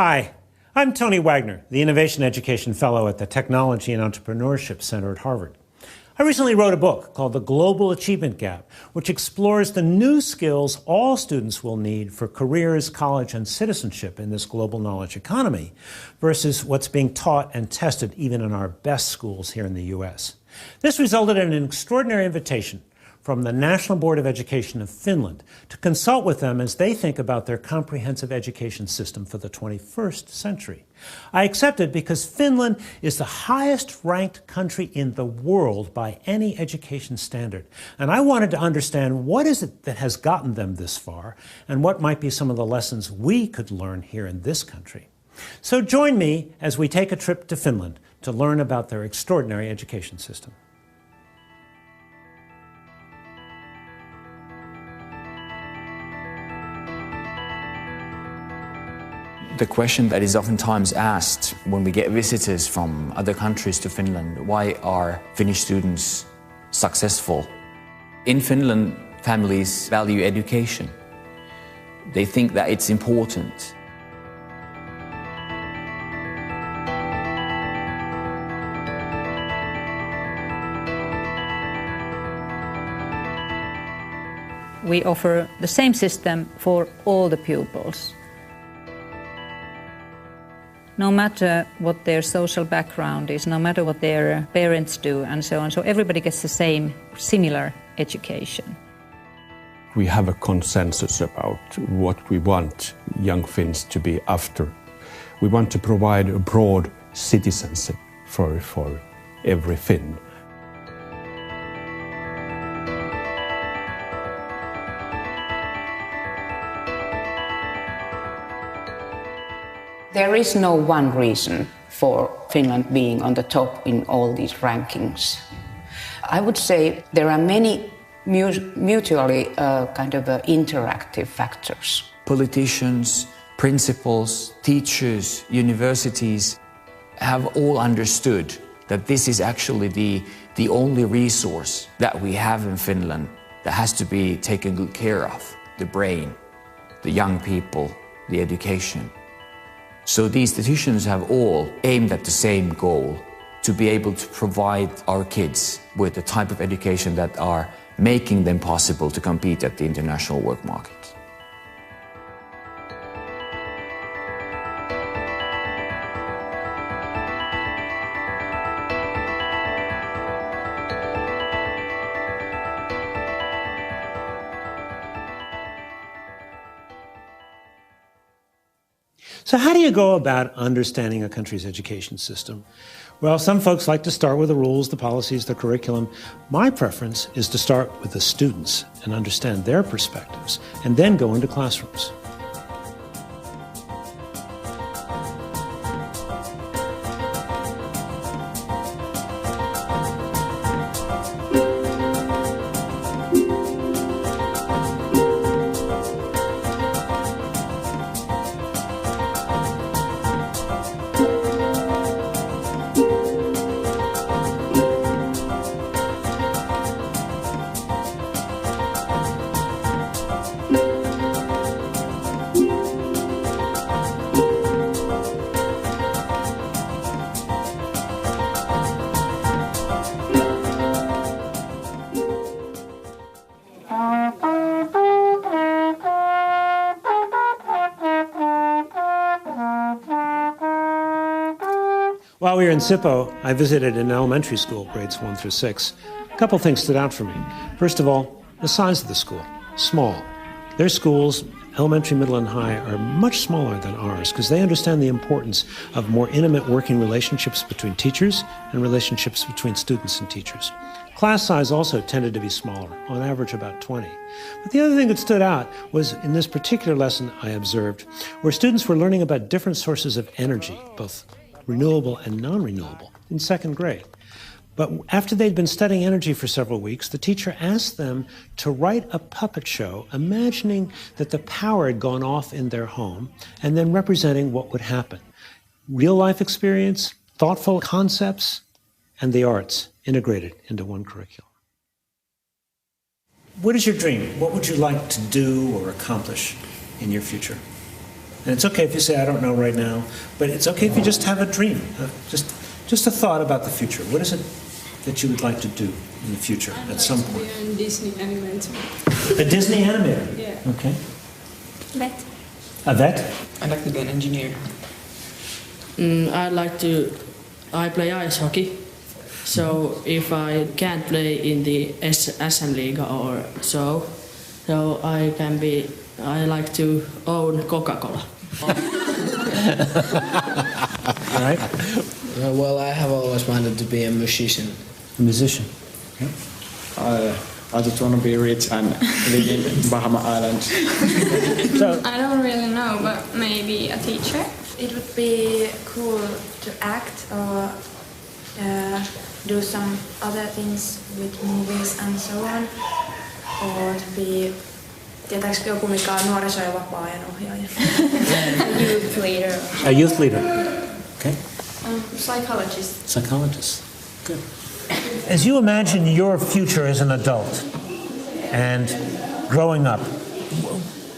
Hi, I'm Tony Wagner, the Innovation Education Fellow at the Technology and Entrepreneurship Center at Harvard. I recently wrote a book called The Global Achievement Gap, which explores the new skills all students will need for careers, college, and citizenship in this global knowledge economy versus what's being taught and tested even in our best schools here in the U.S. This resulted in an extraordinary invitation from the National Board of Education of Finland to consult with them as they think about their comprehensive education system for the 21st century. I accepted because Finland is the highest ranked country in the world by any education standard. And I wanted to understand what is it that has gotten them this far and what might be some of the lessons we could learn here in this country. So join me as we take a trip to Finland to learn about their extraordinary education system. The question that is oftentimes asked when we get visitors from other countries to Finland, why are Finnish students successful? In Finland, families value education. They think that it's important. We offer the same system for all the pupils. No matter what their social background is, no matter what their parents do, and so on. So everybody gets the same, similar education. We have a consensus about what we want young Finns to be after. We want to provide a broad citizenship for every Finn. There is no one reason for Finland being on the top in all these rankings. I would say there are many mutually interactive factors. Politicians, principals, teachers, universities have all understood that this is actually the only resource that we have in Finland that has to be taken good care of: the brain, the young people, the education. So these decisions have all aimed at the same goal, to be able to provide our kids with the type of education that are making them possible to compete at the international work market. So how do you go about understanding a country's education system? Well, some folks like to start with the rules, the policies, the curriculum. My preference is to start with the students and understand their perspectives, and then go into classrooms. While we were in Sippo, I visited an elementary school, grades 1 through 6. A couple things stood out for me. First of all, the size of the school, small. Their schools, elementary, middle, and high, are much smaller than ours because they understand the importance of more intimate working relationships between teachers and relationships between students and teachers. Class size also tended to be smaller, on average about 20. But the other thing that stood out was in this particular lesson I observed, where students were learning about different sources of energy, both renewable and non-renewable, in second grade. But after they'd been studying energy for several weeks, the teacher asked them to write a puppet show, imagining that the power had gone off in their home, and then representing what would happen. Real life experience, thoughtful concepts, and the arts integrated into one curriculum. What is your dream? What would you like to do or accomplish in your future? And it's okay if you say, I don't know right now, but it's okay if you just have a dream, just a thought about the future. What is it that you would like to do in the future at some point? I'd like to be a Disney animator. A Disney animator? Yeah. Okay. Vet. A vet? I'd like to be an engineer. I play ice hockey. So if I can't play in the SM League or so I like to own Coca-Cola. Right? Well, I have always wanted to be a musician. A musician. Okay. I just want to be rich and live in Bahama Islands. So, I don't really know, but maybe a teacher. It would be cool to act or do some other things with movies and so on. Or to be, tietääkö joku mikä on nuoriso- ja vapaa-ajan ohjaaja? A youth leader. a youth leader. Okay. Psychologist. Psychologist. Good. As you imagine your future as an adult and growing up,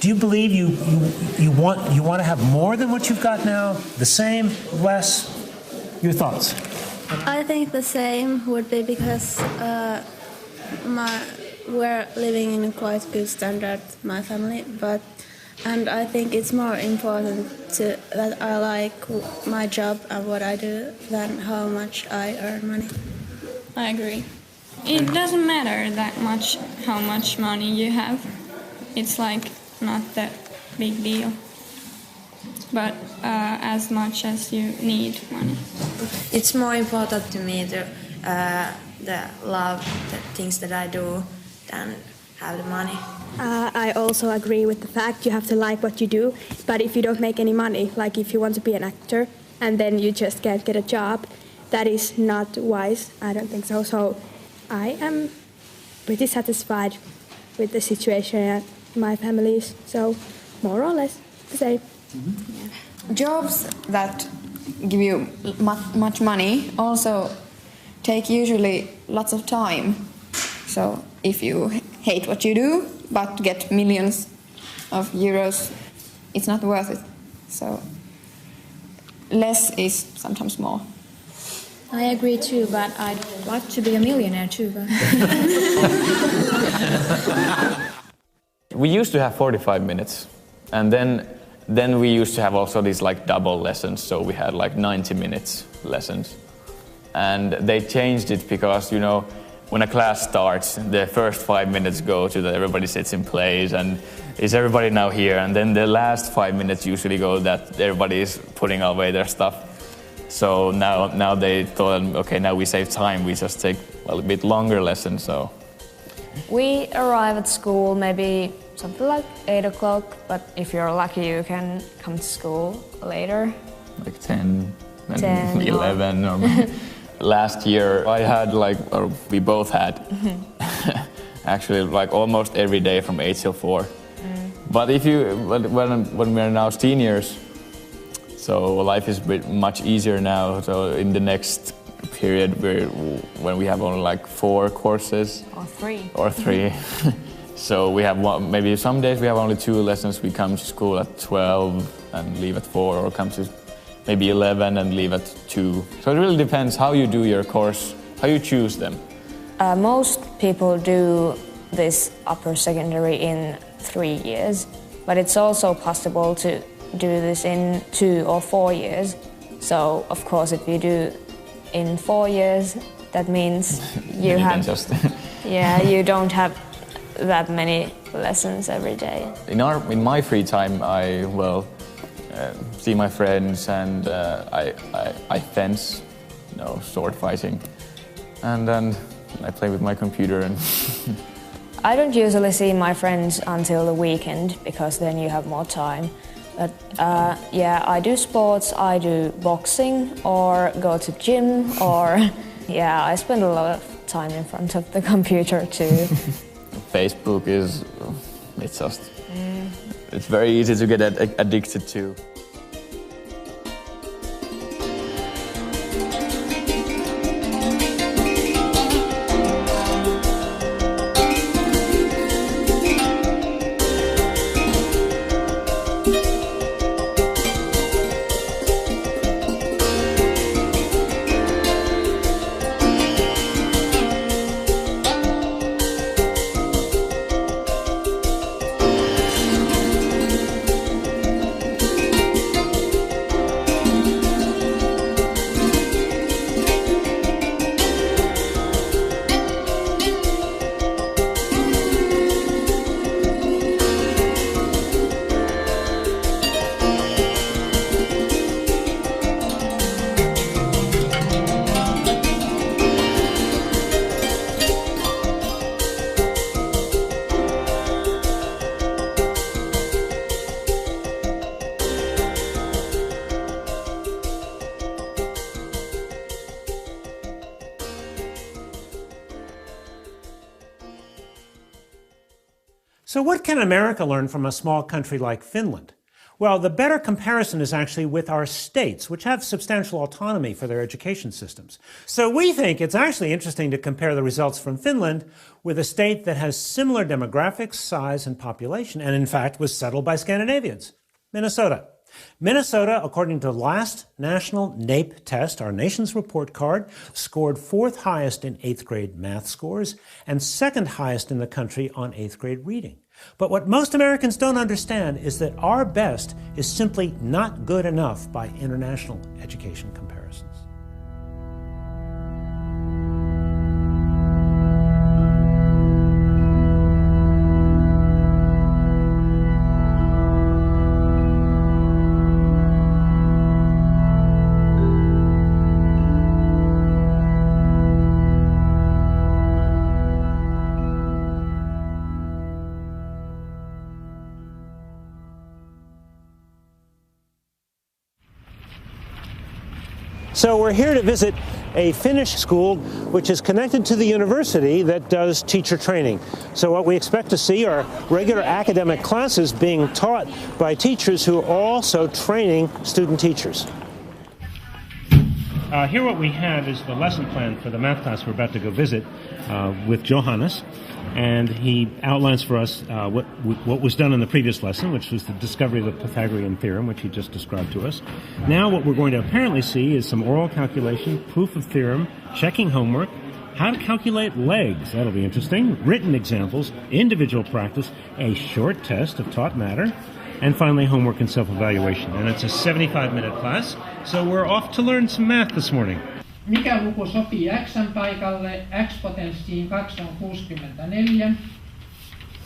do you believe you want to have more than what you've got now? The same? Less? Your thoughts? I think the same would be because we're living in a quite good standard, my family, and I think it's more important that I like my job and what I do than how much I earn money. I agree. It doesn't matter that much how much money you have. It's like not that big deal. But as much as you need money. It's more important to me to love the things that I do than have the money. I also agree with the fact you have to like what you do, but if you don't make any money, like if you want to be an actor and then you just can't get a job, that is not wise. I don't think so. So I am pretty satisfied with the situation at my family's, so more or less the same. Mm-hmm. Yeah. Jobs that give you much money also take usually lots of time. So if you hate what you do but get millions of euros, it's not worth it. So less is sometimes more. I agree too, but I'd like to be a millionaire too. But we used to have 45 minutes, and then we used to have also these like double lessons, so we had like 90 minutes lessons. And they changed it because, you know, when a class starts, the first 5 minutes go to everybody sits in place and is everybody now here, and then the last 5 minutes usually go that everybody is putting away their stuff. So now they thought, okay, now we save time, we just take a bit longer lessons. So we arrive at school maybe something like 8 o'clock, but if you're lucky you can come to school later. Like 10 11 or last year I had or we both had actually like almost every day from 8 till 4. But when we're now seniors, so life is much easier now. So in the next period, when we have only like 4 courses or 3, so we have maybe some days we have only 2 lessons. We come to school at 12 and leave at 4, or come to maybe 11 and leave at 2. So it really depends how you do your course, how you choose them. Most people do this upper secondary in 3 years, but it's also possible to do this in 2 or 4 years. So of course if you do in 4 years, that means you have you don't have that many lessons every day. In my free time I see my friends and I fence, sword fighting, and then I play with my computer and I don't usually see my friends until the weekend because then you have more time. But I do sports, I do boxing or go to gym, or I spend a lot of time in front of the computer too. Facebook it's very easy to get addicted to. So what can America learn from a small country like Finland? Well, the better comparison is actually with our states, which have substantial autonomy for their education systems. So we think it's actually interesting to compare the results from Finland with a state that has similar demographics, size, and population, and in fact was settled by Scandinavians, Minnesota. Minnesota, according to the last national NAEP test, our nation's report card, scored 4th highest in 8th grade math scores and 2nd highest in the country on 8th grade reading. But what most Americans don't understand is that our best is simply not good enough by international education comparisons. So we're here to visit a Finnish school which is connected to the university that does teacher training. So what we expect to see are regular academic classes being taught by teachers who are also training student teachers. Here what we have is the lesson plan for the math class we're about to go visit with Johannes. And he outlines for us what was done in the previous lesson, which was the discovery of the Pythagorean theorem, which he just described to us. Now what we're going to apparently see is some oral calculation, proof of theorem, checking homework, how to calculate legs, that'll be interesting, written examples, individual practice, a short test of taught matter, and finally homework and self-evaluation. And it's a 75-minute class, so we're off to learn some math this morning. Mikä luku sopii x:n paikalle? X-potenssiin 2 on 64.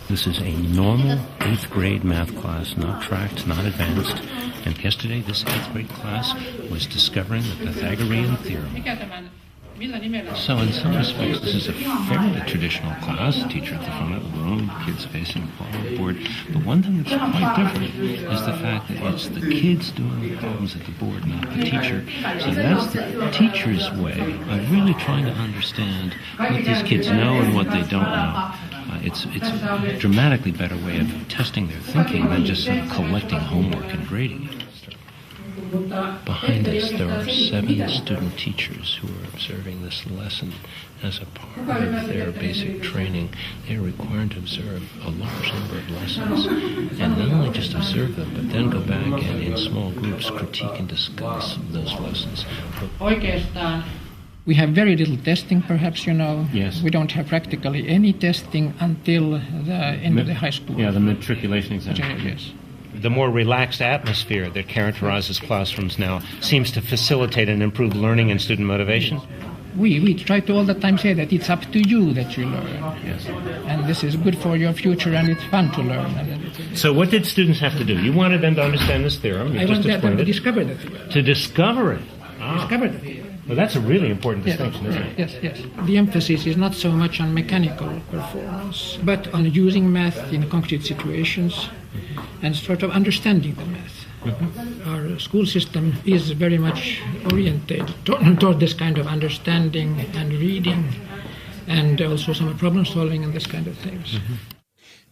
This is a normal 8th grade math class, not tracked, not advanced. And yesterday this 8th grade class was discovering the Pythagorean theorem. So in some respects this is a fairly traditional class, teacher at the front of the room, kids facing the board. But one thing that's quite different is the fact that it's the kids doing the problems at the board, not the teacher. So that's the teacher's way of really trying to understand what these kids know and what they don't know. It's a dramatically better way of testing their thinking than just sort of collecting homework and grading it. Behind us, there are 7 student teachers who are observing this lesson as a part of their basic training. They are required to observe a large number of lessons, and not only just observe them, but then go back and in small groups critique and discuss those lessons. Oikeastaan we have very little testing, perhaps, you know. Yes. We don't have practically any testing until the end of the high school. Yeah, the matriculation exam. Yes. The more relaxed atmosphere that characterizes classrooms now seems to facilitate and improve learning and student motivation. We try to all the time say that it's up to you that you learn. Yes. And this is good for your future and it's fun to learn. So what did students have to do? You wanted them to understand this theorem. I wanted them to discover the theorem. To discover it. Discover the theorem. Well, that's a really important distinction, isn't it? Yes. The emphasis is not so much on mechanical performance, but on using math in concrete situations and sort of understanding the math. Mm-hmm. Our school system is very much oriented toward this kind of understanding and reading and also some problem solving and this kind of things. Mm-hmm.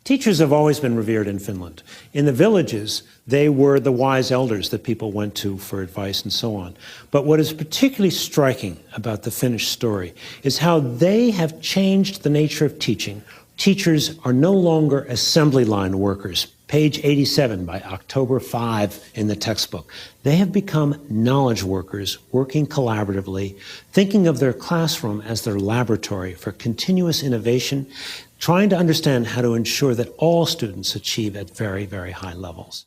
Teachers have always been revered in Finland. In the villages, they were the wise elders that people went to for advice and so on. But what is particularly striking about the Finnish story is how they have changed the nature of teaching. Teachers are no longer assembly line workers. Page 87 by October 5 in the textbook. They have become knowledge workers working collaboratively, thinking of their classroom as their laboratory for continuous innovation, trying to understand how to ensure that all students achieve at very, very high levels.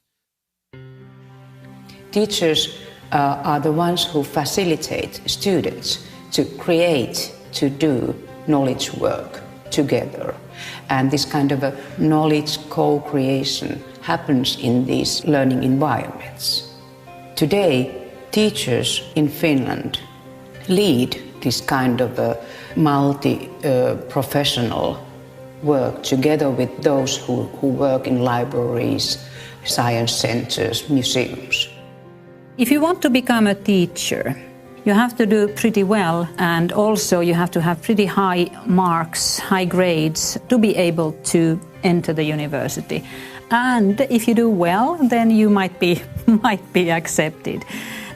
Teachers are the ones who facilitate students to create, to do knowledge work together. And this kind of a knowledge co-creation happens in these learning environments. Today, teachers in Finland lead this kind of a multi-professional work together with those who work in libraries, science centers, museums. If you want to become a teacher, you have to do pretty well, and also you have to have pretty high marks, high grades, to be able to enter the university. And if you do well, then you might be accepted.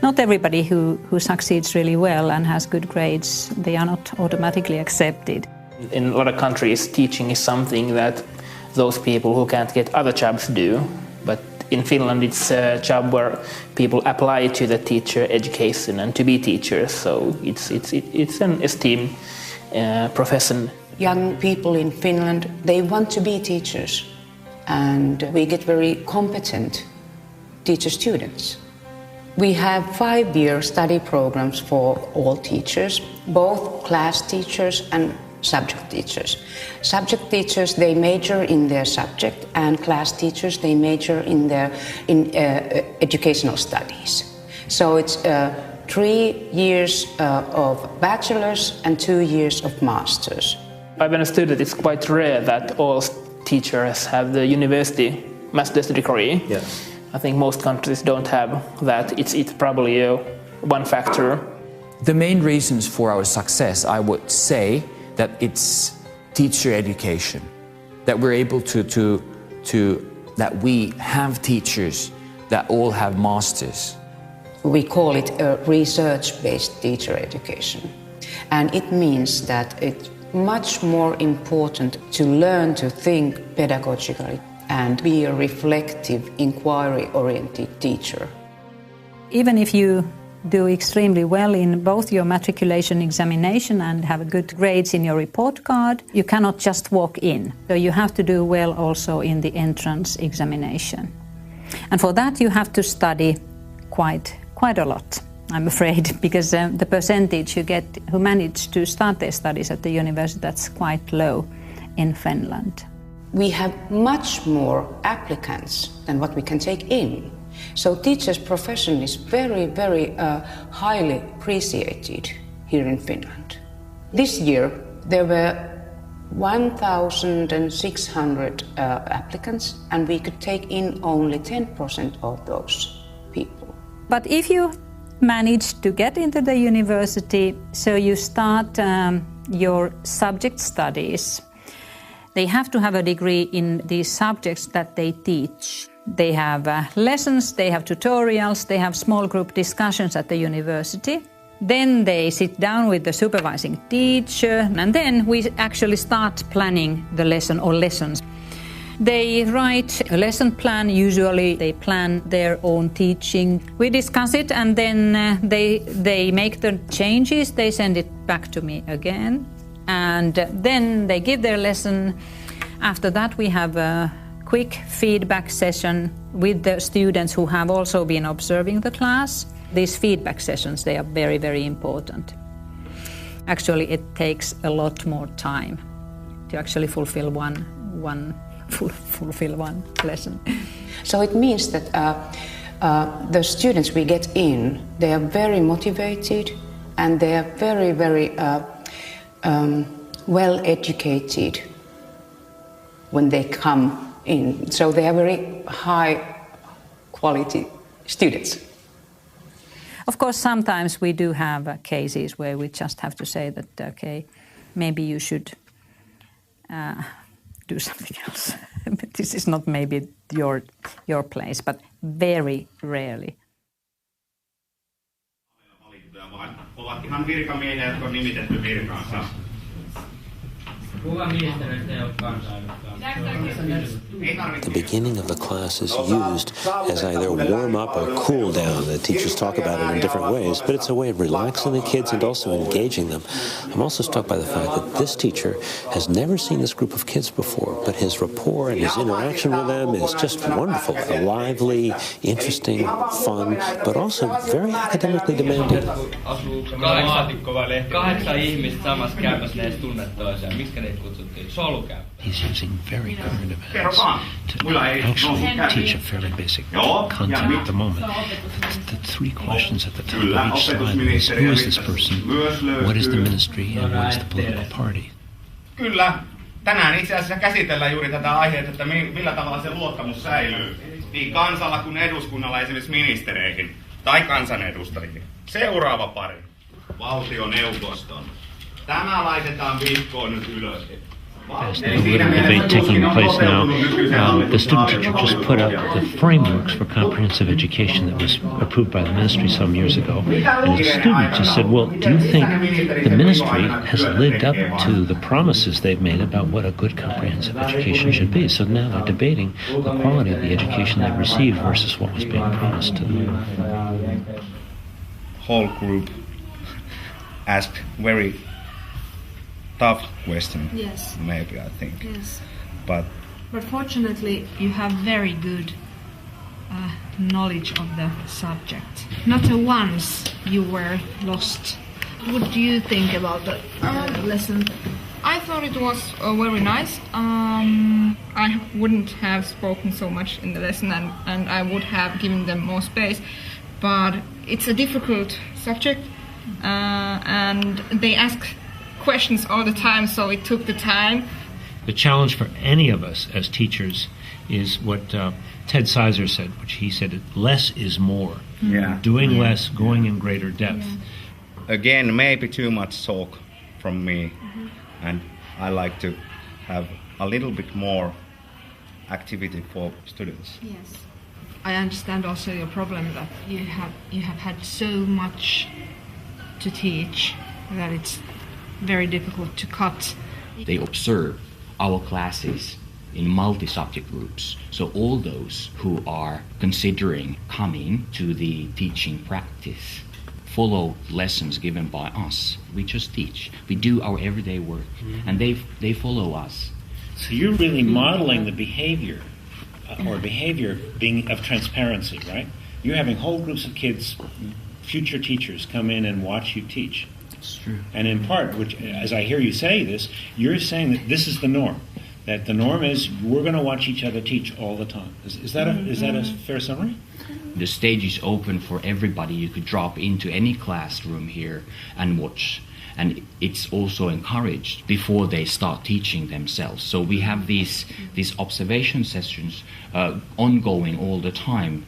Not everybody who succeeds really well and has good grades, they are not automatically accepted. In a lot of countries, teaching is something that those people who can't get other jobs do. But in Finland, it's a job where people apply to the teacher education and to be teachers. So it's an esteemed profession. Young people in Finland, they want to be teachers. And we get very competent teacher students. We have 5-year study programs for all teachers, both class teachers and subject teachers. Subject teachers, they major in their subject, and class teachers, they major in educational studies. So it's 3 years of bachelor's and 2 years of master's. I've been a student. It's quite rare that all teachers have the university master's degree. Yeah. I think most countries don't have that. It's probably one factor. The main reasons for our success, I would say, that it's teacher education, that we're able that we have teachers that all have masters. We call it a research-based teacher education. And it means that it's much more important to learn to think pedagogically and be a reflective, inquiry-oriented teacher. Even if you do extremely well in both your matriculation examination and have good grades in your report card, you cannot just walk in. So you have to do well also in the entrance examination. And for that you have to study quite a lot, I'm afraid, because the percentage who manage to start their studies at the university, that's quite low in Finland. We have much more applicants than what we can take in. So teachers' profession is very, very highly appreciated here in Finland. This year there were 1,600 applicants, and we could take in only 10% of those people. But if you manage to get into the university, so you start your subject studies, they have to have a degree in these subjects that they teach. They have lessons, they have tutorials, they have small group discussions at the university. Then they sit down with the supervising teacher, and then we actually start planning the lesson or lessons. They write a lesson plan. Usually they plan their own teaching. We discuss it, and then they make the changes. They send it back to me again, and then they give their lesson. After that we have a quick feedback session with the students who have also been observing the class. These feedback sessions, they are very, very important. Actually, it takes a lot more time to actually fulfill one lesson. So it means that the students we get in, they are very motivated and they are very, very well educated when they come in. So they are very high quality students. Of course, sometimes we do have cases where we just have to say that, okay, maybe you should do something else. This is not maybe your place, but very rarely. Ovat ihan virkamiehiä, jotka on nimitetty virkaansa. The beginning of the class is used as either warm up or cool down. The teachers talk about it in different ways, but it's a way of relaxing the kids and also engaging them. I'm also struck by the fact that this teacher has never seen this group of kids before, but his rapport and his interaction with them is just wonderful. Lively, interesting, fun, but also very academically demanding. He's using very current events to actually teach a fairly basic content at the moment. The 3 questions at the top of each slide is, who is this person, what is the ministry, and what is the political party? Kyllä. Tänään itse asiassa käsitellään juuri tätä aihetta, että millä tavalla se luottamus säilyy niin kansalla kuin eduskunnalla, esimerkiksi ministereihin tai kansanedustajiin. Seuraava pari. Valtioneuvoston. Tämä laitetaan vihkoon nyt ylös. Fascinating little debate taking place now. The student teacher just put up the frameworks for comprehensive education that was approved by the ministry some years ago. And the student just said, well, do you think the ministry has lived up to the promises they've made about what a good comprehensive education should be? So now they're debating the quality of the education they've received versus what was being promised to them. Whole group asked very tough question. Yes. Maybe, I think. Yes. But fortunately, you have very good knowledge of the subject. Not once you were lost. What do you think about the lesson? I thought it was very nice. I wouldn't have spoken so much in the lesson, and I would have given them more space. But it's a difficult subject, and they ask questions all the time, so it took the time. The challenge for any of us as teachers is what Ted Sizer said, which he said, less is more. Yeah. Doing less, going in greater depth. Yeah. Again, maybe too much talk from me, and I like to have a little bit more activity for students. Yes. I understand also your problem that you have had so much to teach that it's very difficult to cut. They observe our classes in multi-subject groups. So all those who are considering coming to the teaching practice follow lessons given by us. We just teach. We do our everyday work, and they follow us. So you're really modeling the behavior, or behavior being of transparency, right? You're having whole groups of kids, future teachers, come in and watch you teach. It's true. And in part, which, as I hear you say this, you're saying that this is the norm. That the norm is we're going to watch each other teach all the time. Is that a fair summary? The stage is open for everybody. You could drop into any classroom here and watch. And it's also encouraged before they start teaching themselves. So we have these observation sessions ongoing all the time.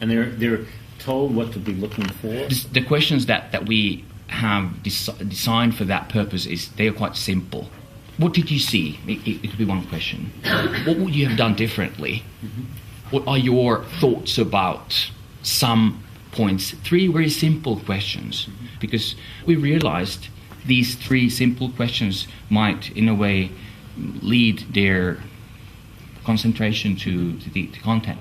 And they're told what to be looking for? The questions that we have designed for that purpose they are quite simple. What did you see? It could be one question. What would you have done differently? Mm-hmm. What are your thoughts about some points? 3 very simple questions. Mm-hmm. Because we realized these 3 simple questions might, in a way, lead their concentration to the content.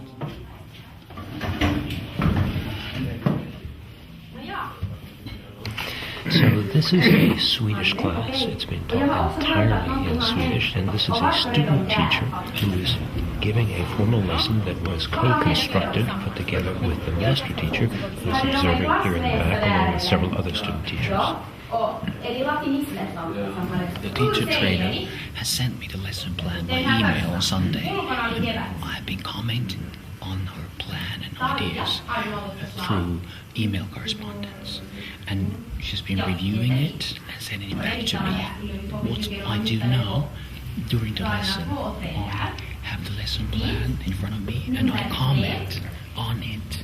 So this is a Swedish class. It's been taught entirely in Swedish, and this is a student teacher who is giving a formal lesson that was co-constructed, put together with the master teacher who is observing here in the back, along with several other student teachers. The teacher trainer has sent me the lesson plan by email on Sunday, and I've been commenting on her plan and ideas through email correspondence. And she's been reviewing it and sending it back to me. What I do now during the lesson, I have the lesson plan in front of me and I comment on it,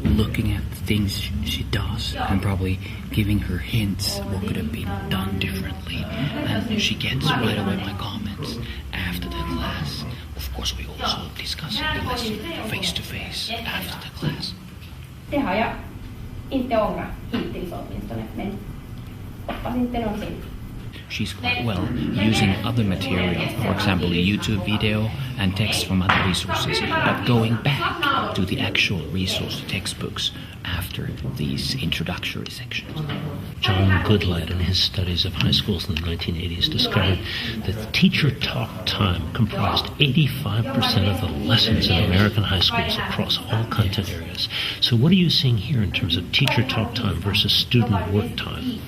looking at the things she does and probably giving her hints what could have been done differently. And she gets right away my comments after the class. Of course, we also discuss the lesson face to face after the class. Det har jag inte ångrat hittills åtminstone, men hoppas inte någonsin. She's quite well using other material, for example a YouTube video and text from other resources, but going back to the actual resource textbooks after these introductory sections. John Goodlad, in his studies of high schools in the 1980s, discovered that teacher talk time comprised 85% of the lessons in American high schools across all content areas. So what are you seeing here in terms of teacher talk time versus student work time?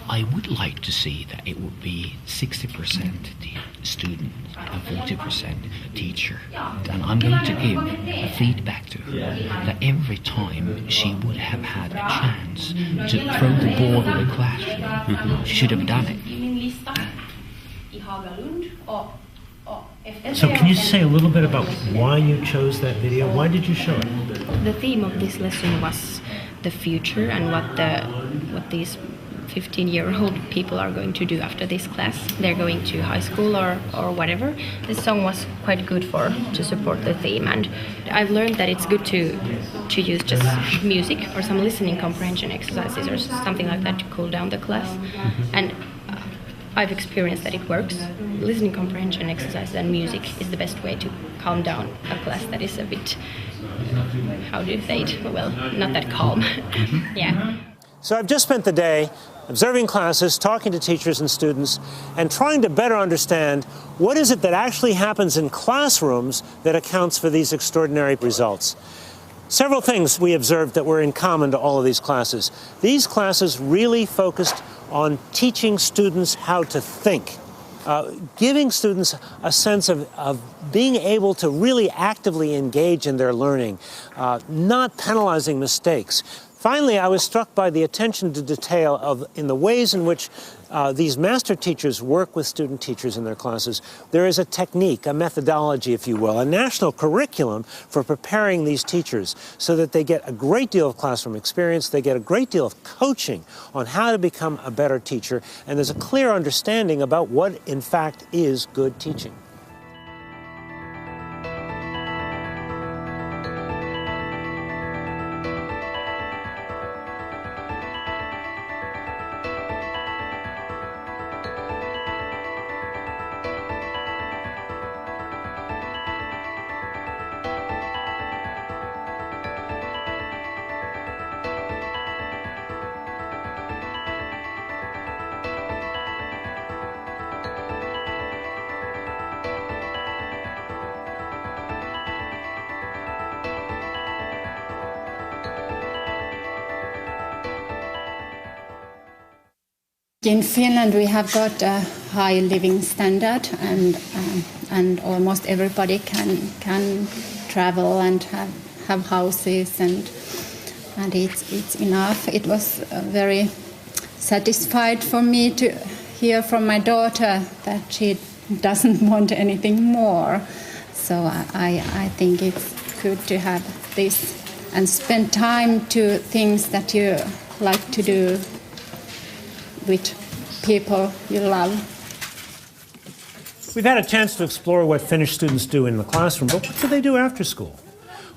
I would like to see that it would be 60% the student and 40% teacher. And I'm going to give a feedback to her that every time she would have had a chance to throw the ball in the classroom, she should have done it. So can you say a little bit about why you chose that video? Why did you show it? The theme of this lesson was the future and what these 15-year-old people are going to do after this class. They're going to high school or whatever. This song was quite good to support the theme, and I've learned that it's good to use just music or some listening comprehension exercises or something like that to cool down the class. And I've experienced that it works. Listening comprehension exercises and music is the best way to calm down a class that is a bit, how do you say it? Well, not that calm. Yeah. So I've just spent the day observing classes, talking to teachers and students, and trying to better understand what is it that actually happens in classrooms that accounts for these extraordinary results. Several things we observed that were in common to all of these classes. These classes really focused on teaching students how to think, giving students a sense of being able to really actively engage in their learning, not penalizing mistakes. Finally, I was struck by the attention to detail in the ways in which these master teachers work with student teachers in their classes. There is a technique, a methodology, if you will, a national curriculum for preparing these teachers so that they get a great deal of classroom experience, they get a great deal of coaching on how to become a better teacher, and there's a clear understanding about what, in fact, is good teaching. In Finland, we have got a high living standard, and almost everybody can travel and have houses, and it's enough. It was very satisfied for me to hear from my daughter that she doesn't want anything more. So I think it's good to have this and spend time to things that you like to do with people you love. We've had a chance to explore what Finnish students do in the classroom, but what do they do after school?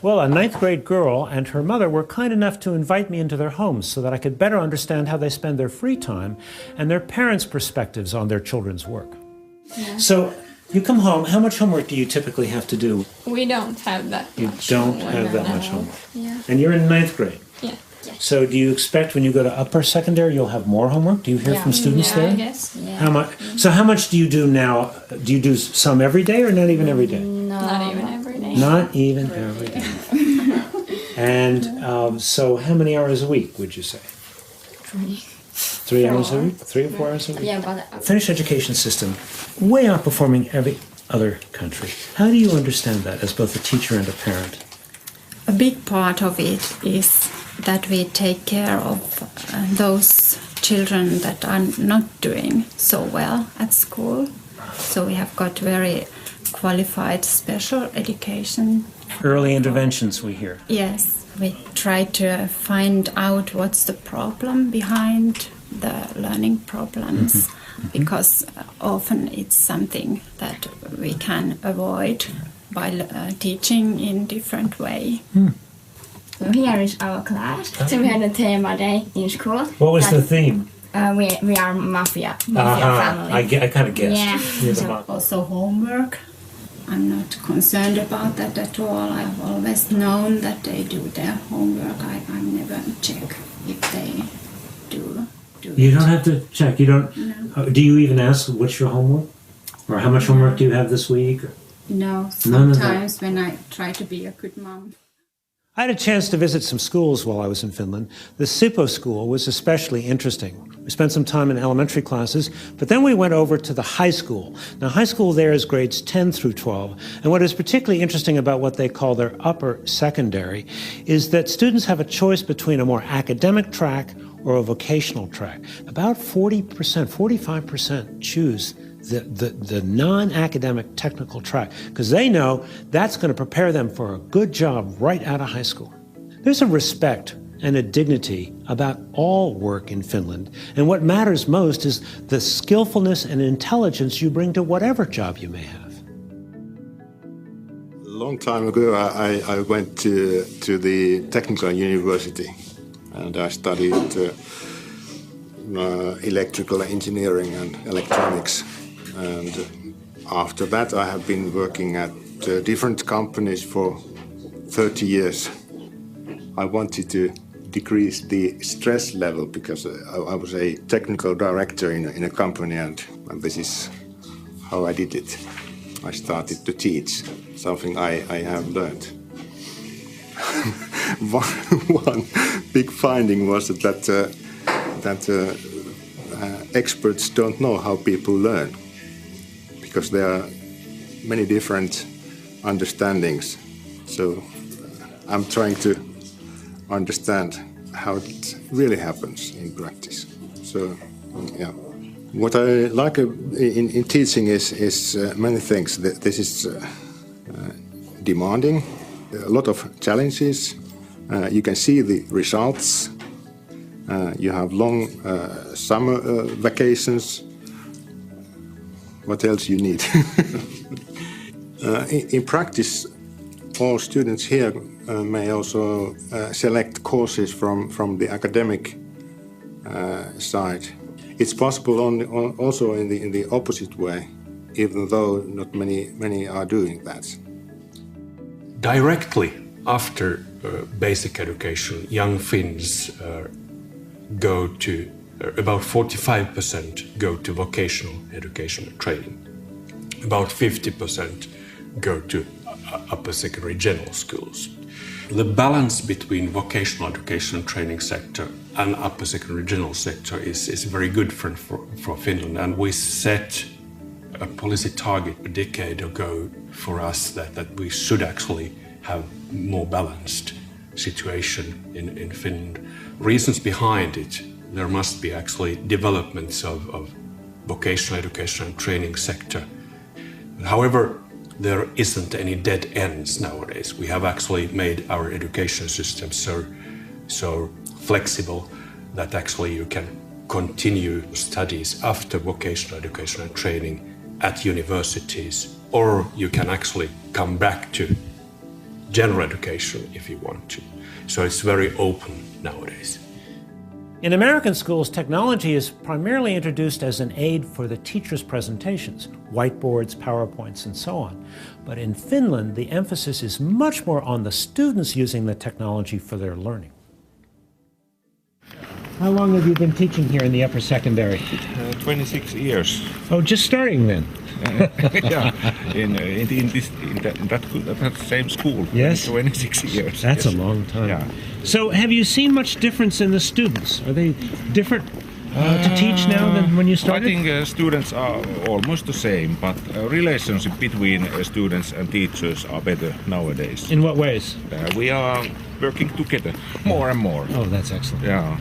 Well, a 9th grade girl and her mother were kind enough to invite me into their homes so that I could better understand how they spend their free time and their parents' perspectives on their children's work. Yeah. So, you come home, how much homework do you typically have to do? We don't have that You much don't homework. have that much homework. Yeah. And you're in 9th grade? Yeah. So do you expect when you go to upper secondary you'll have more homework? Do you hear from students there? I guess. Yeah. How much? So how much do you do now? Do you do some every day or not even every day? No. Not even every day. Not even every day. And so how many hours a week would you say? 3 hours a week? 3 or 4 hours a week? Yeah, but Finnish education system, way outperforming every other country. How do you understand that as both a teacher and a parent? a big part of it is that we take care of those children that are not doing so well at school. So we have got very qualified special education. Early interventions, we hear. Yes, we try to find out what's the problem behind the learning problems, because often it's something that we can avoid by teaching in different way. So here is our class. So we had a thema day in school. What was the theme? We are mafia family. I kind of guessed. Yeah. So also homework. I'm not concerned about that at all. I've always known that they do their homework. I never check if they do You don't have to check. You don't. No. Do you even ask what's your homework, or how much homework do you have this week? No. None of that. Sometimes when I try to be a good mom. I had a chance to visit some schools while I was in Finland. The Sippo school was especially interesting. We spent some time in elementary classes, but then we went over to the high school. Now, high school there is grades 10 through 12, and what is particularly interesting about what they call their upper secondary is that students have a choice between a more academic track or a vocational track. About 40%, 45% choose the non-academic technical track, because they know that's going to prepare them for a good job right out of high school. There's a respect and a dignity about all work in Finland. And what matters most is the skillfulness and intelligence you bring to whatever job you may have. A long time ago, I went to the technical university, and I studied electrical engineering and electronics. And after that, I have been working at different companies for 30 years. I wanted to decrease the stress level because I was a technical director in a company, and this is how I did it. I started to teach something I have learned. One big finding was that experts don't know how people learn, because there are many different understandings. So I'm trying to understand how it really happens in practice. So, yeah. What I like in teaching is many things. This is demanding, a lot of challenges. You can see the results. You have long summer vacations. What else you need? In practice, all students here may also select courses from the academic side. It's possible also in the opposite way, even though not many are doing that. Directly after basic education, young Finns go to, about 45% go to vocational education and training. About 50% go to upper secondary general schools. The balance between vocational education and training sector and upper secondary general sector is very good for Finland, and we set a policy target a decade ago for us that we should actually have more balanced situation in Finland. Reasons behind it, there must be actually developments of vocational education and training sector. However, there isn't any dead ends nowadays. We have actually made our education system so flexible that actually you can continue studies after vocational education and training at universities, or you can actually come back to general education if you want to. So it's very open nowadays. In American schools, technology is primarily introduced as an aid for the teacher's presentations, whiteboards, PowerPoints, and so on. But in Finland, the emphasis is much more on the students using the technology for their learning. How long have you been teaching here in the upper secondary? 26 years. Oh, just starting then? Yeah, in that same school. Yes? 26 years. That's yes. a long time. Yeah. So have you seen much difference in the students? Are they different to teach now than when you started? I think students are almost the same, but relationship between students and teachers are better nowadays. In what ways? We are working together more and more. Oh, that's excellent. Yeah.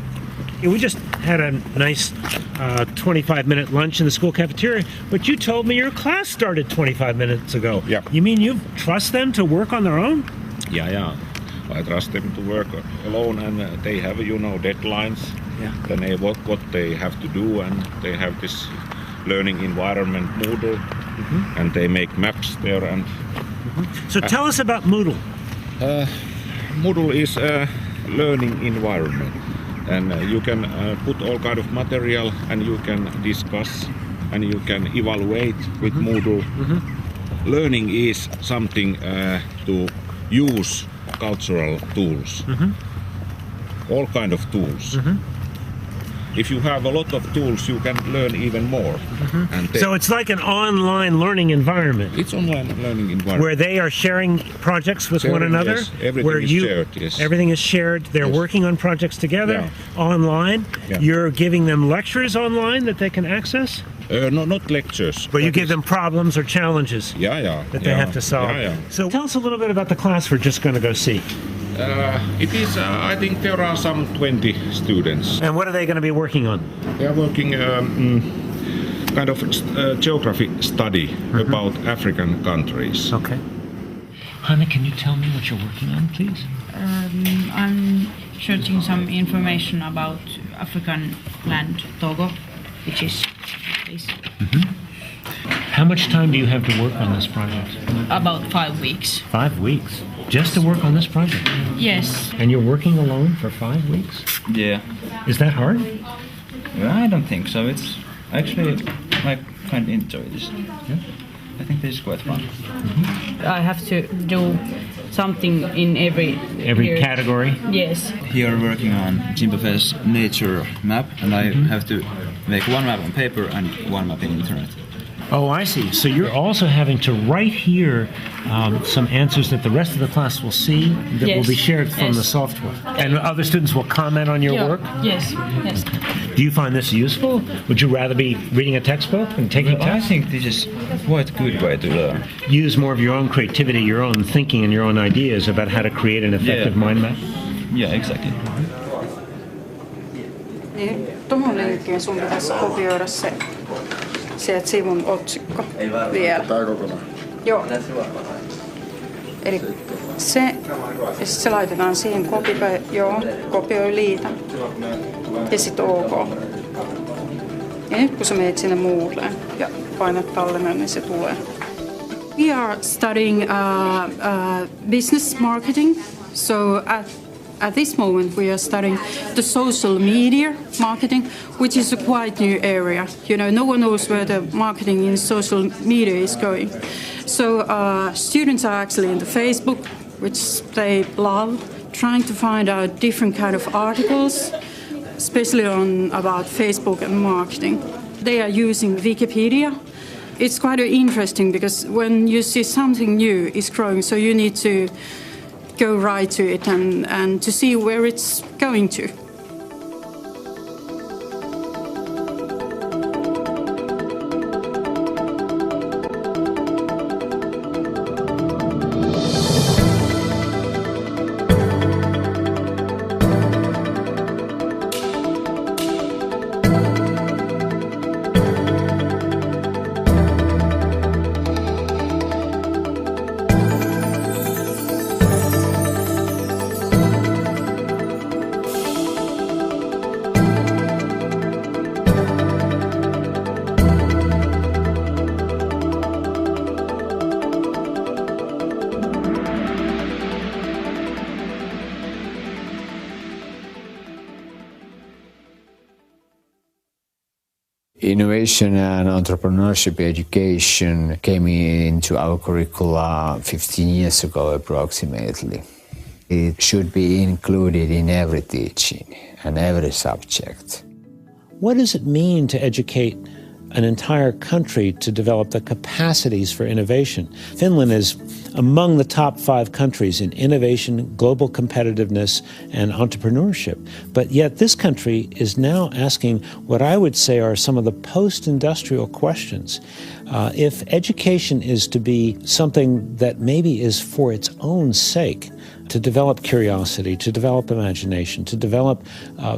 We just had a nice 25-minute lunch in the school cafeteria, but you told me your class started 25 minutes ago. Yeah. You mean you trust them to work on their own? Yeah. I trust them to work alone, and they have, deadlines. Yeah. Then what they have to do, and they have this learning environment, Moodle, and they make maps there. And So tell us about Moodle. Moodle is a learning environment. And you can put all kind of material, and you can discuss, and you can evaluate with Moodle. Learning is something to use cultural tools, all kind of tools. If you have a lot of tools, you can learn even more. And So it's like an online learning environment. It's online learning environment. Where they are sharing projects with one another? Yes. Everything where is shared, yes. Everything is shared. They're Yes. working on projects together, online. Yeah. You're giving them lectures online that they can access? No, not lectures. But you give them problems or challenges that they have to solve. Yeah. So tell us a little bit about the class we're just going to go see. It is, I think there are some 20 students. And what are they going to be working on? They are working kind of geography study about African countries. Okay. Hanna, can you tell me what you're working on, please? I'm searching some information about African land, Togo, which is this. How much time do you have to work on this project? About 5 weeks. 5 weeks? Just to work on this project? Yes. And you're working alone for 5 weeks? Yeah. Is that hard? Well, I don't think so. It's actually, I kind of enjoy this. Yeah. I think this is quite fun. I have to do something in every category? Yes. Here I'm working on Zimbabwe's nature map, and I have to make one map on paper and one map in internet. Oh, I see. So you're also having to write here some answers that the rest of the class will see that will be shared from the software. And other students will comment on your work? Yes, yes. Do you find this useful? Would you rather be reading a textbook and taking tests? I think this is quite a good way to learn. Use more of your own creativity, your own thinking, and your own ideas about how to create an effective mind map? Yeah, exactly. Niin, tuohon linkkiin sun pitäisi kopioida se sieltä sivun otsikko vielä. Tää kokonaan? Joo. Eli se, ja sit se laitetaan siihen kopioi liitä. Ja sit OK. Ja nyt kun sä menet sinne Moodleen ja painat tallenne, niin se tulee. We are studying business marketing. So at this moment, we are studying the social media marketing, which is a quite new area. You know, no one knows where the marketing in social media is going. So students are actually in the Facebook, which they love, trying to find out different kind of articles, especially about Facebook and marketing. They are using Wikipedia. It's quite interesting because when you see something new is growing, so you need to go right to it and to see where it's going to. Innovation and entrepreneurship education came into our curricula 15 years ago approximately. It should be included in every teaching and every subject. What does it mean to educate an entire country to develop the capacities for innovation? Finland is among the top 5 countries in innovation, global competitiveness, and entrepreneurship. But yet this country is now asking what I would say are some of the post-industrial questions. If education is to be something that maybe is for its own sake, to develop curiosity, to develop imagination, to develop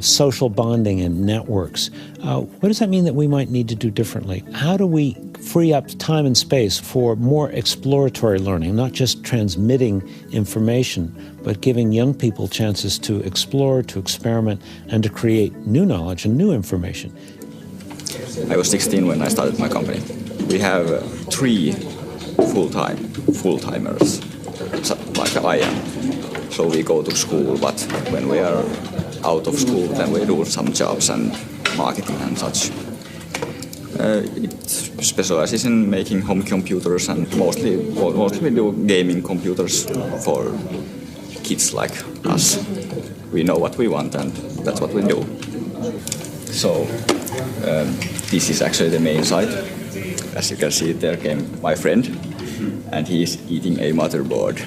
social bonding and networks, what does that mean that we might need to do differently? How do we free up time and space for more exploratory learning, not just transmitting information, but giving young people chances to explore, to experiment, and to create new knowledge and new information? I was 16 when I started my company. We have 3 full-timers, like I am. So we go to school, but when we are out of school, then we do some jobs and marketing and such. It specializes in making home computers, and mostly we do gaming computers for kids like us. We know what we want, and that's what we do. So this is actually the main site. As you can see, there came my friend, and he is eating a motherboard.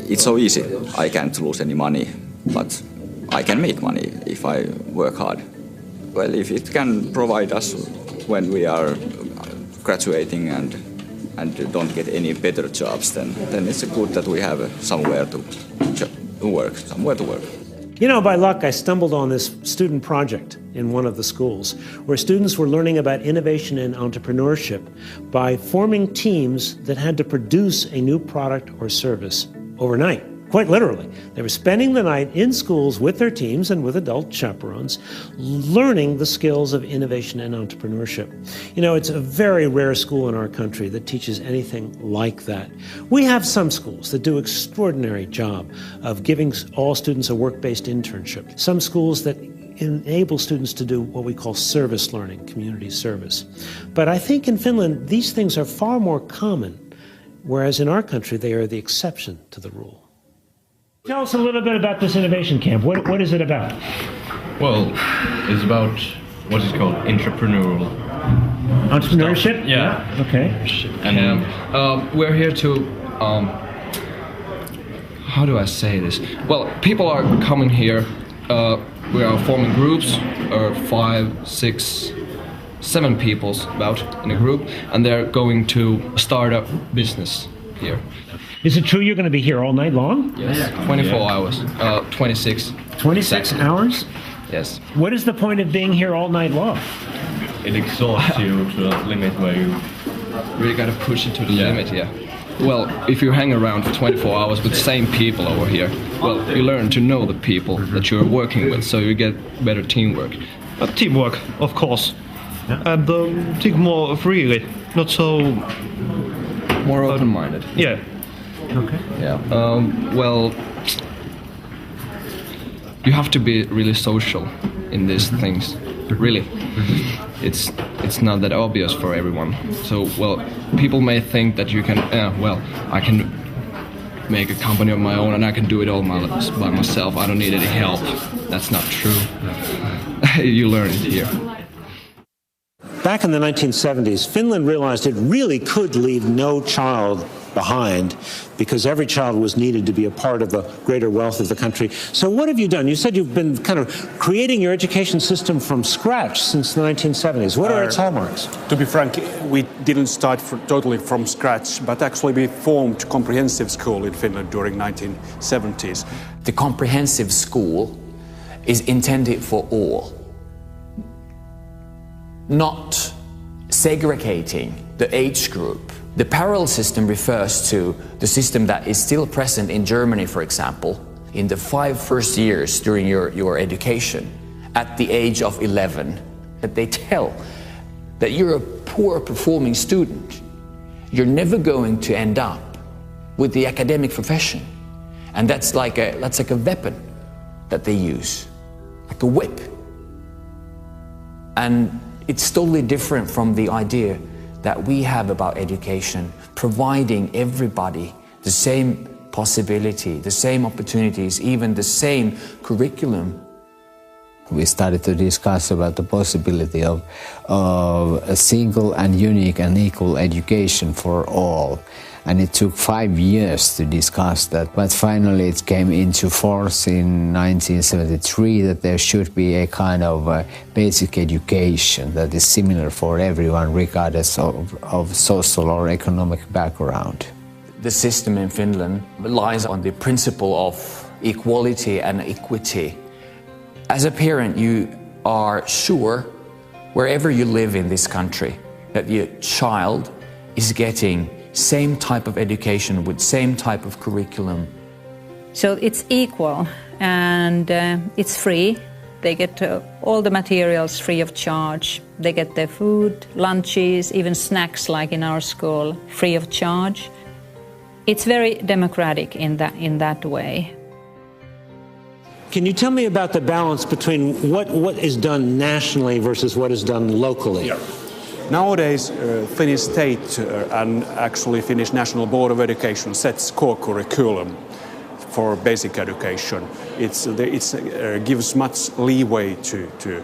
It's so easy. I can't lose any money, but I can make money if I work hard. Well, if it can provide us when we are graduating and don't get any better jobs, then it's good that we have somewhere to work. You know, by luck, I stumbled on this student project in one of the schools where students were learning about innovation and entrepreneurship by forming teams that had to produce a new product or service overnight. quite literally. They were spending the night in schools with their teams and with adult chaperones, learning the skills of innovation and entrepreneurship. You know, it's a very rare school in our country that teaches anything like that. We have some schools that do an extraordinary job of giving all students a work-based internship. Some schools that enable students to do what we call service learning, community service. But I think in Finland, these things are far more common, whereas in our country, they are the exception to the rule. Tell us a little bit about this innovation camp. What is it about? Well, it's about what is called entrepreneurial entrepreneurship. Stuff. Yeah. Okay. And we're here to how do I say this? Well, people are coming here. We are forming groups, 5, 6, 7 people about in a group, and they're going to start a business here. Is it true you're going to be here all night long? Yes, 24 hours, 26. 26 hours? Yes. What is the point of being here all night long? It exhausts you to a limit where you really got to push it to the limit, yeah. Well, if you hang around for 24 hours with the same people over here, well, you learn to know the people that you're working with, so you get better teamwork. Teamwork, of course. And think more freely, not so... More open-minded. Yeah. Okay. Yeah. Well, you have to be really social in these things. Really. It's not that obvious for everyone. So, well, people may think that you can, I can make a company of my own and I can do it all by myself. I don't need any help. That's not true. You learn it here. Back in the 1970s, Finland realized it really could leave no child behind because every child was needed to be a part of the greater wealth of the country. So what have you done? You said you've been kind of creating your education system from scratch since the 1970s. What are its hallmarks? To be frank, we didn't start totally from scratch, but actually we formed comprehensive school in Finland during 1970s. The comprehensive school is intended for all, not segregating the age group. The parallel system refers to the system that is still present in Germany, for example, in the 5 first years during your education, at the age of 11, that they tell that you're a poor performing student, you're never going to end up with the academic profession. And that's like a weapon that they use, like a whip. And it's totally different from the idea that we have about education, providing everybody the same possibility, the same opportunities, even the same curriculum. We started to discuss about the possibility of a single and unique and equal education for all. And it took 5 years to discuss that, but finally it came into force in 1973 that there should be a kind of basic education that is similar for everyone regardless of social or economic background. The system in Finland relies on the principle of equality and equity. As a parent, you are sure, wherever you live in this country, that your child is getting same type of education with same type of curriculum. So it's equal and it's free. They get all the materials free of charge. They get their food, lunches, even snacks like in our school, free of charge. It's very democratic in that way. Can you tell me about the balance between what is done nationally versus what is done locally? Yeah. Nowadays, Finnish state and actually Finnish National Board of Education sets core curriculum for basic education. It gives much leeway to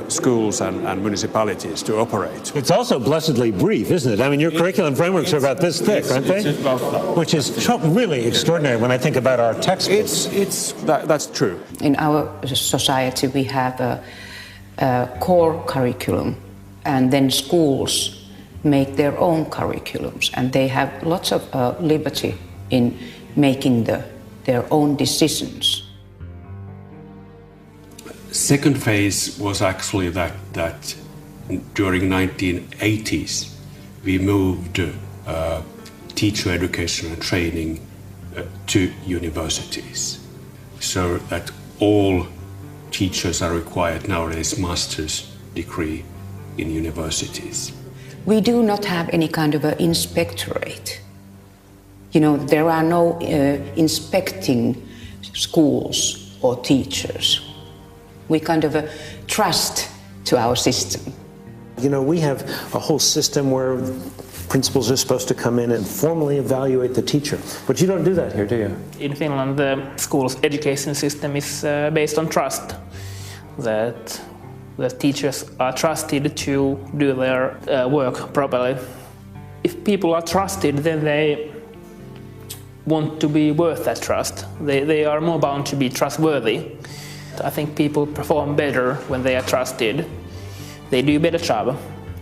schools and municipalities to operate. It's also blessedly brief, isn't it? I mean, your curriculum frameworks are about this thick, aren't they? It's about that. Which is really extraordinary when I think about our textbooks. That's true. In our society, we have a core curriculum, and then schools make their own curriculums, and they have lots of liberty in making their own decisions. Second phase was actually that during 1980s we moved teacher education and training to universities, so that all teachers are required nowadays master's degree in universities. We do not have any kind of an inspectorate. You know, there are no inspecting schools or teachers. We kind of trust to our system. You know, we have a whole system where principals are supposed to come in and formally evaluate the teacher. But you don't do that here, do you? In Finland, the school's education system is based on trust. That the teachers are trusted to do their work properly. If people are trusted, then they want to be worth that trust. They are more bound to be trustworthy. I think people perform better when they are trusted. They do a better job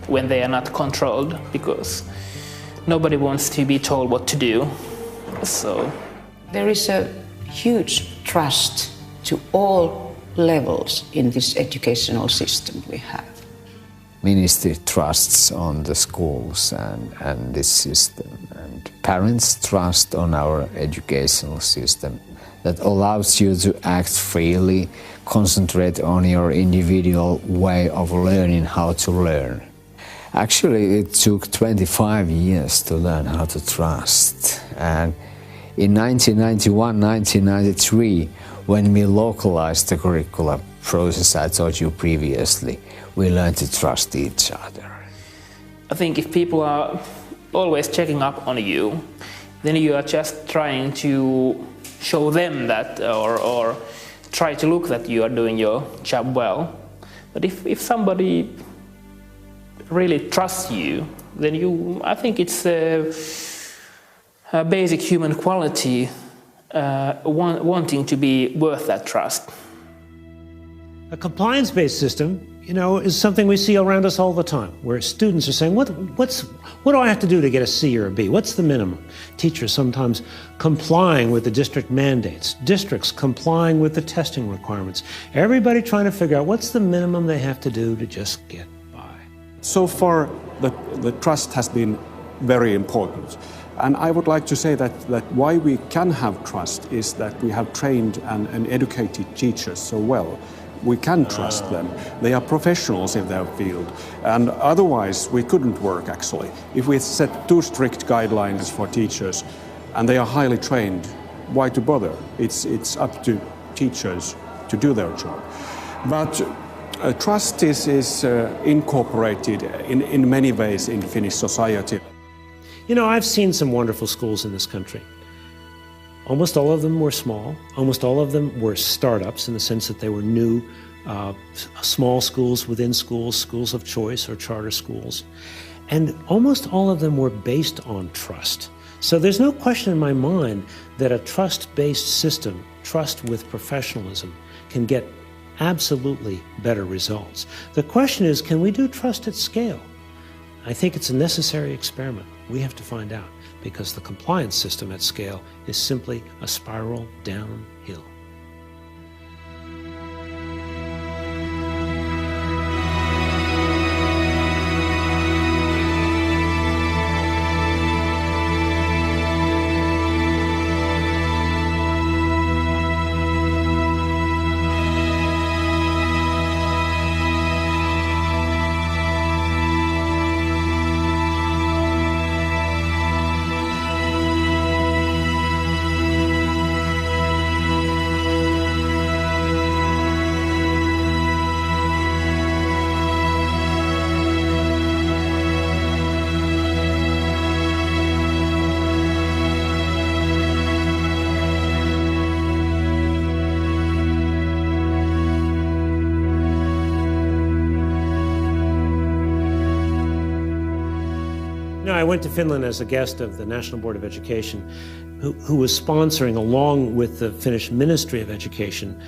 when they are not controlled, because nobody wants to be told what to do. So there is a huge trust to all levels in this educational system we have. Ministry trusts on the schools and this system, and parents trust on our educational system that allows you to act freely, concentrate on your individual way of learning how to learn. Actually, it took 25 years to learn how to trust. And in 1991-1993, when we localized the curriculum process I told you previously, we learned to trust each other. I think if people are always checking up on you, then you are just trying to show them that, or try to look that you are doing your job well. But if somebody really trusts you, then I think it's a basic human quality, wanting to be worth that trust. A compliance-based system, you know, is something we see around us all the time, where students are saying, what do I have to do to get a C or a B? What's the minimum? Teachers sometimes complying with the district mandates, districts complying with the testing requirements, everybody trying to figure out what's the minimum they have to do to just get by. So far, the trust has been very important. And I would like to say that why we can have trust is that we have trained and educated teachers so well. We can trust them. They are professionals in their field. And otherwise, we couldn't work, actually. If we set too strict guidelines for teachers and they are highly trained, why to bother? It's up to teachers to do their job. But trust is incorporated in many ways in Finnish society. You know, I've seen some wonderful schools in this country. Almost all of them were small. Almost all of them were startups in the sense that they were new, small schools within schools, schools of choice or charter schools. And almost all of them were based on trust. So there's no question in my mind that a trust-based system, trust with professionalism, can get absolutely better results. The question is, can we do trust at scale? I think it's a necessary experiment. We have to find out, because the compliance system at scale is simply a spiral downhill. I went to Finland as a guest of the National Board of Education, who was sponsoring, along with the Finnish Ministry of Education,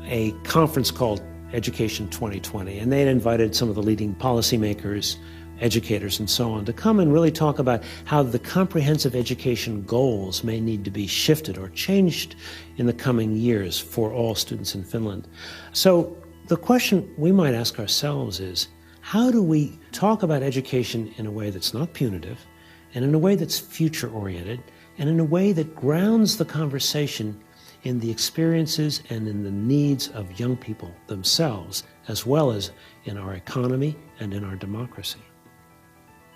a conference called Education 2020. And they had invited some of the leading policymakers, educators, and so on to come and really talk about how the comprehensive education goals may need to be shifted or changed in the coming years for all students in Finland. So the question we might ask ourselves is, how do we talk about education in a way that's not punitive and in a way that's future-oriented and in a way that grounds the conversation in the experiences and in the needs of young people themselves, as well as in our economy and in our democracy.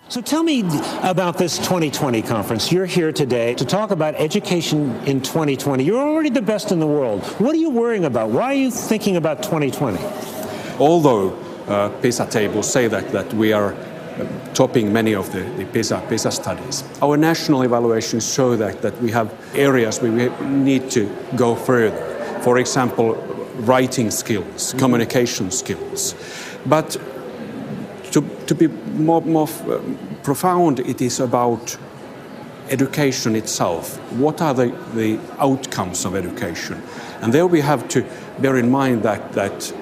So tell me about this 2020 conference. You're here today to talk about education in 2020. You're already the best in the world. What are you worrying about? Why are you thinking about 2020? Although PISA tables say that we are topping many of the PISA studies, our national evaluations show that we have areas where we need to go further. For example, writing skills, communication skills. But to be more profound, it is about education itself. What are the outcomes of education? And there we have to bear in mind that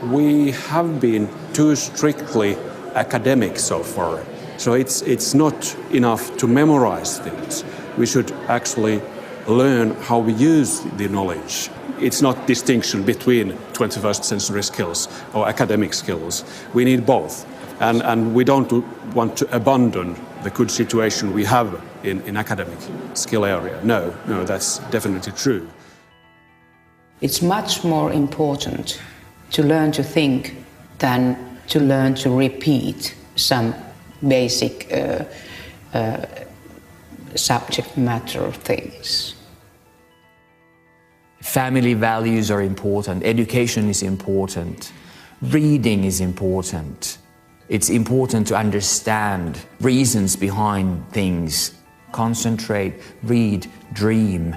we have been too strictly academic so far. So it's not enough to memorize things. We should actually learn how we use the knowledge. It's not distinction between 21st century skills or academic skills. We need both. And we don't want to abandon the good situation we have in academic skill area. No, that's definitely true. It's much more important to learn to think than to learn to repeat some basic subject matter things. Family values are important, education is important, reading is important. It's important to understand reasons behind things. Concentrate, read, dream,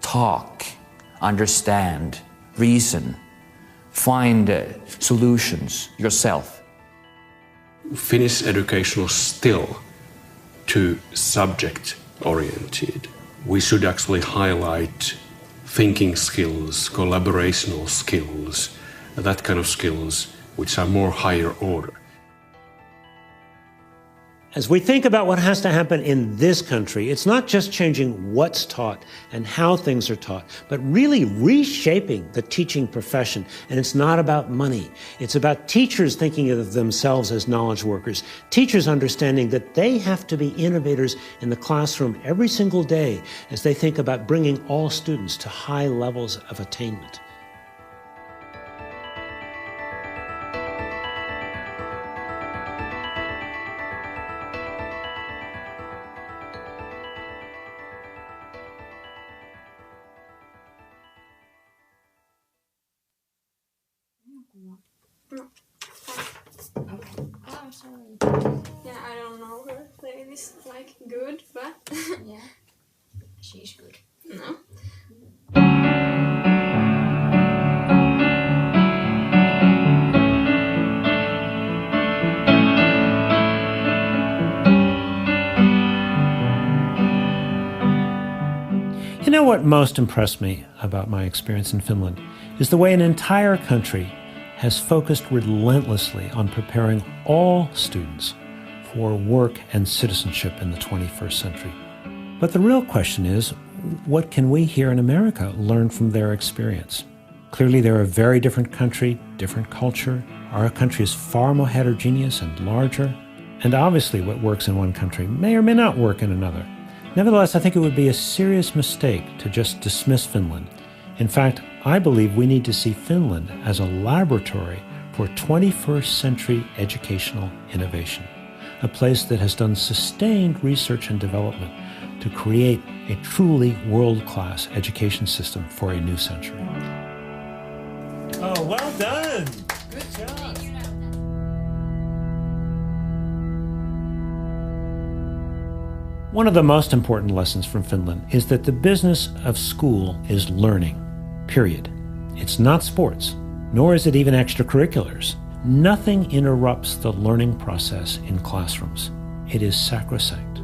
talk, understand, reason, find solutions yourself. Finnish education is still too subject-oriented. We should actually highlight thinking skills, collaborational skills, that kind of skills which are more higher order. As we think about what has to happen in this country, it's not just changing what's taught and how things are taught, but really reshaping the teaching profession. And it's not about money. It's about teachers thinking of themselves as knowledge workers, teachers understanding that they have to be innovators in the classroom every single day as they think about bringing all students to high levels of attainment. I'm sorry. Yeah, I don't know her play this like good, but yeah, she's good. No. You know what most impressed me about my experience in Finland is the way an entire country has focused relentlessly on preparing all students for work and citizenship in the 21st century. But the real question is, what can we here in America learn from their experience? Clearly, they're a very different country, different culture. Our country is far more heterogeneous and larger. And obviously, what works in one country may or may not work in another. Nevertheless, I think it would be a serious mistake to just dismiss Finland. In fact, I believe we need to see Finland as a laboratory for 21st century educational innovation, a place that has done sustained research and development to create a truly world-class education system for a new century. Oh, well done! Good job! One of the most important lessons from Finland is that the business of school is learning, period. It's not sports, nor is it even extracurriculars. Nothing interrupts the learning process in classrooms. It is sacrosanct.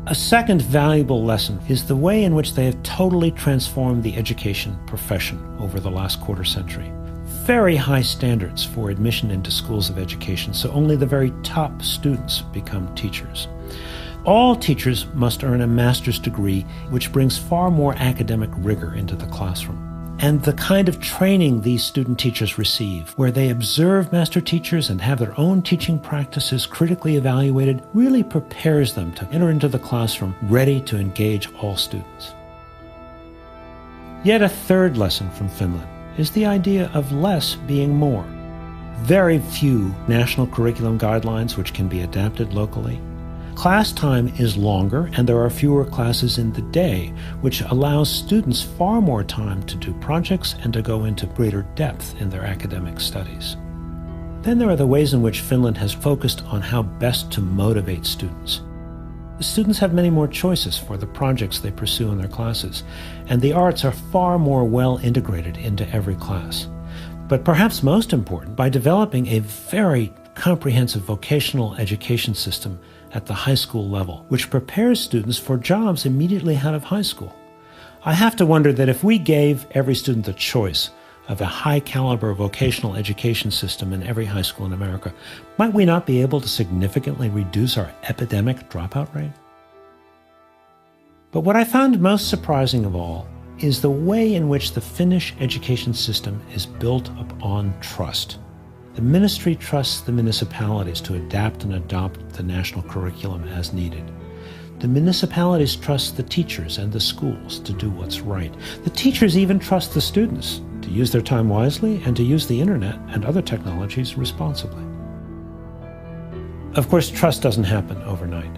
A second valuable lesson is the way in which they have totally transformed the education profession over the last quarter century. Very high standards for admission into schools of education, so only the very top students become teachers. All teachers must earn a master's degree, which brings far more academic rigor into the classroom. And the kind of training these student teachers receive, where they observe master teachers and have their own teaching practices critically evaluated, really prepares them to enter into the classroom ready to engage all students. Yet a third lesson from Finland is the idea of less being more. Very few national curriculum guidelines which can be adapted locally. Class time is longer and there are fewer classes in the day, which allows students far more time to do projects and to go into greater depth in their academic studies. Then there are the ways in which Finland has focused on how best to motivate students. The students have many more choices for the projects they pursue in their classes, and the arts are far more well integrated into every class. But perhaps most important, by developing a very comprehensive vocational education system at the high school level, which prepares students for jobs immediately out of high school. I have to wonder that if we gave every student the choice of a high-caliber vocational education system in every high school in America, might we not be able to significantly reduce our epidemic dropout rate? But what I found most surprising of all is the way in which the Finnish education system is built upon trust. The ministry trusts the municipalities to adapt and adopt the national curriculum as needed. The municipalities trust the teachers and the schools to do what's right. The teachers even trust the students to use their time wisely and to use the internet and other technologies responsibly. Of course, trust doesn't happen overnight.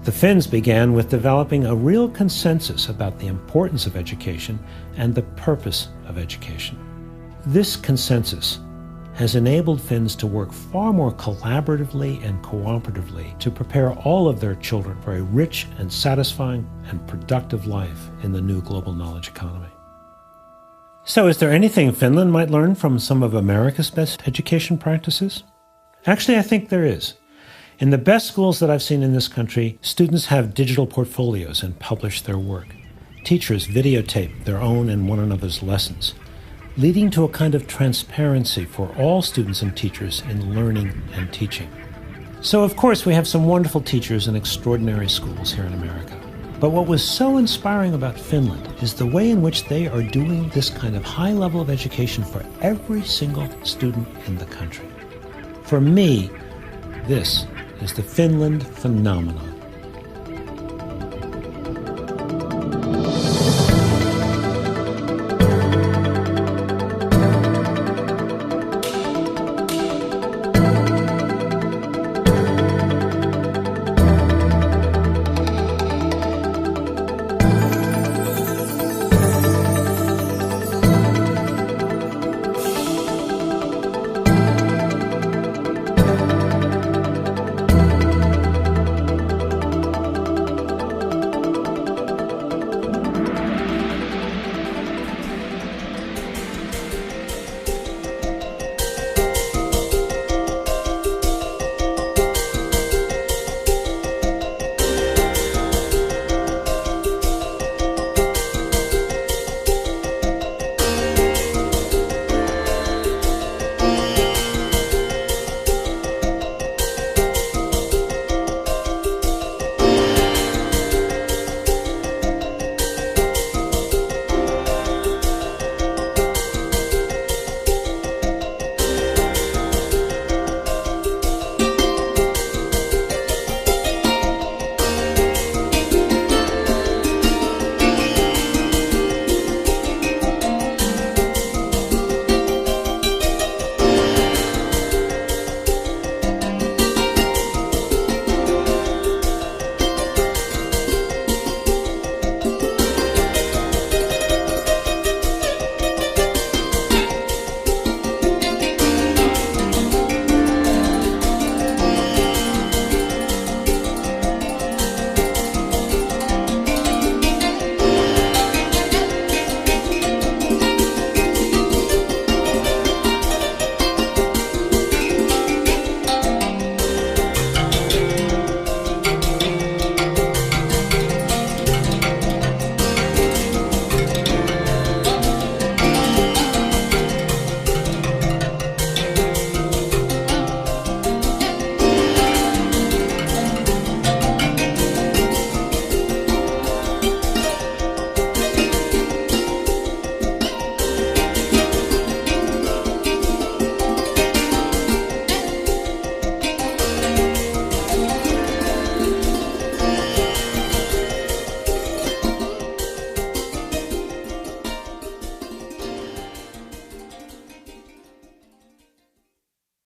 The Finns began with developing a real consensus about the importance of education and the purpose of education. This consensus has enabled Finns to work far more collaboratively and cooperatively to prepare all of their children for a rich and satisfying and productive life in the new global knowledge economy. So is there anything Finland might learn from some of America's best education practices? Actually, I think there is. In the best schools that I've seen in this country, students have digital portfolios and publish their work. Teachers videotape their own and one another's lessons, leading to a kind of transparency for all students and teachers in learning and teaching. So, of course, we have some wonderful teachers in extraordinary schools here in America. But what was so inspiring about Finland is the way in which they are doing this kind of high level of education for every single student in the country. For me, this is the Finland phenomenon.